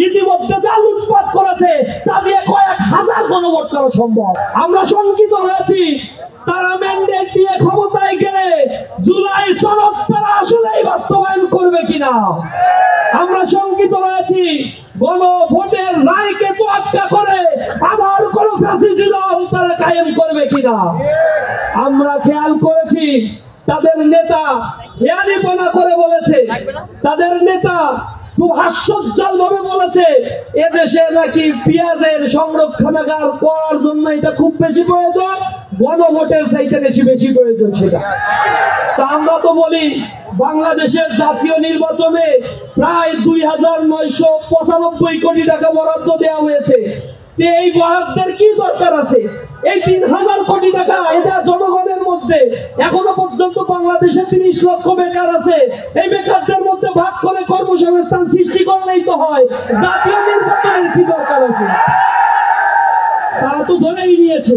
ইতিমধ্যে যা লুটপাট করেছে তা দিয়ে কয়েক হাজার গণভোট করা সম্ভব। আমরা শঙ্কিত হয়েছি তারা ম্যান্ডেট দিয়ে ক্ষমতায় গেলে জুলাই সনদ তারা আসলেই বাস্তবায়ন করবে কিনা। আমরা শঙ্কিত হয়েছি গণভোটের রায়কে তোয়াক্কা করে আবার কোন ফ্যাসিজম তারা কায়েম করবে কিনা। আমরা খেয়াল করেছি তাদের নেতা হেয়ালিপনা করে বলেছে, তাদের নেতা খুব হাস্যোজ্জ্বল ভাবে বলেছে এদেশে নাকি পেঁয়াজের সংরক্ষণাগার করার জন্য এটা খুব বেশি প্রয়োজন, গণভোটের চাইতে বেশি প্রয়োজন সেটা। তা আমরা তো বলি বাংলাদেশের জাতীয় নির্বাচনে প্রায় ২,৯৯৫ কোটি টাকা বরাদ্দ দেওয়া হয়েছে। এই বরাদ্দের কি দরকার আছে? এই ৩,০০০ কোটি টাকা এটা জনগণের মধ্যে এখনো পর্যন্ত বাংলাদেশে ৩০ লক্ষ বেকার আছে। এই বেকারদের মধ্যে ভাগ করে কর্মসংস্থান সৃষ্টি করলেই তো হয়, জাতীয় নির্বাচনের কি দরকার আছে? তারা তো ধরেই নিয়েছে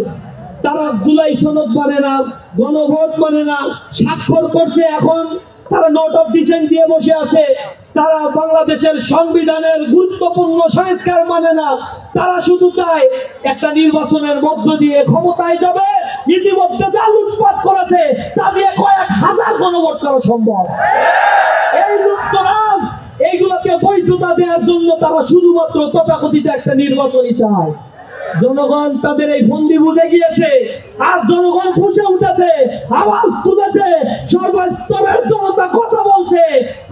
তারা জুলাই সনদ মানে না, গণভোট মানে না, স্বাক্ষর করছে, এখন তারা নোট অফ ডিসেন্ট দিয়ে বসে আছে। তারা বাংলাদেশের সংবিধানের গুরুত্বপূর্ণ সংস্কার মানে না, তারা শুধু চায় একটা নির্বাচনের মধ্য দিয়ে ক্ষমতায় যাবে। ইতিমধ্যে যা লুটপাট করেছে তা দিয়ে কয়েক হাজার গণভোট করা সম্ভব। এই লুটতরাজ এইগুলোকে বৈধতা দেওয়ার জন্য তারা শুধুমাত্র তথাকথিত একটা নির্বাচনই চায়। জনগণ তাদের এই ফন্দি বুঝে গিয়েছে, আর জনগণ ফুঁসে উঠেছে, আওয়াজ তুলেছে, সর্বস্তরের জনতা কথা বলছে।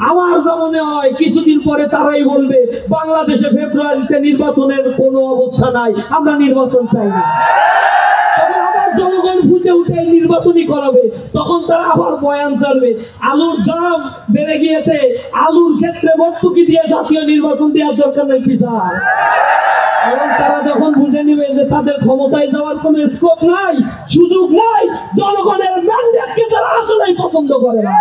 আমার মনে হয় কিছুদিন পরে তারাই বলবে বাংলাদেশে ফেব্রুয়ারিতে নির্বাচনের কোনো অবস্থা নাই, আমরা নির্বাচন চাই না। জনগণ ফুঁসে উঠে নির্বাচনই করাবে, তখন তারা আবার বয়ান চালবে আলুর দাম বেড়ে গিয়েছে, আলুর ক্ষেত্রে ভর্তুকি দিয়ে জাতীয় নির্বাচন দেওয়ার দরকার নেই পিছায়। এবং তারা যখন বুঝে নিবে যে তাদের ক্ষমতায় যাওয়ার কোন স্কোপ নাই, সুযোগ নাই, জনগণের ম্যান্ডেটকে তারা আসলেই পছন্দ করে না,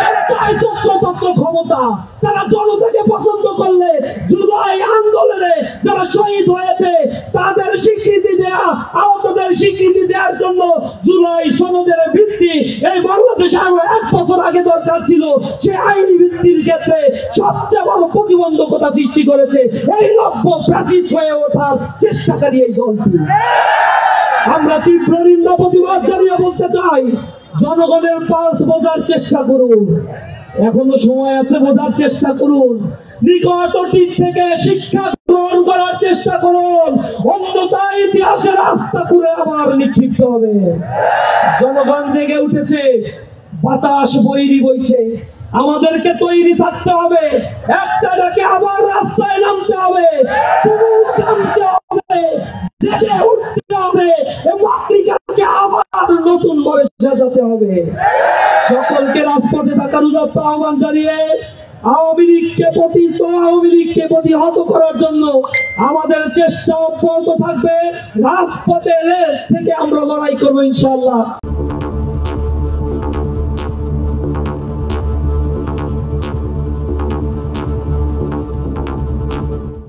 তারা চায় চক্রতন্ত্র ক্ষমতা। তারা জনতাকে পছন্দ করলে জুলাই আন্দোলনে যারা শহীদ হয়েছে তাদের স্বীকৃতি দেয়া, আহতদের স্বীকৃতি দেওয়ার জন্য জুলাই সনদের ভিত্তি এই বাংলাদেশে আরো ১ বছর আগে দরকার ছিল। সে আইনি ভিত্তির ক্ষেত্রে সবচেয়ে বড় প্রতিবন্ধকতা সৃষ্টি করেছে এই নব্য ফ্যাসিস্ট হয়ে ওঠার চেষ্টাকারী এই দলটি। আমরা তীব্র নিন্দা প্রতিবাদ জানিয়ে বলতে চাই জনগণের পালস বোঝার চেষ্টা করুন, এখনো সময় আছে, বোঝার চেষ্টা করুন, নিকট অতীত থেকে শিক্ষা গ্রহণ করার চেষ্টা করুন, অন্যথায় ইতিহাসের রাস্তা করে আবার নিক্ষিপ্ত হবে। জনগণ জেগে উঠেছে, বাতাস বৈরী বইছে, আমাদেরকে তৈরি থাকতে হবে, একটা ডাকে আবার রাস্তায় নামতে হবে, জেগে উঠতে হবে এবং আফ্রিকাকে আবার নতুন করে সাজাতে হবে। সকলকে রাজপথে থাকার উদাত্ত আহ্বান জানিয়ে আওয়ামী লীগকে প্রতিহত করার জন্য আমাদের চেষ্টা অব্যাহত থাকবে। রাজপথে থেকে আমরা লড়াই করবো ইনশাআল্লাহ।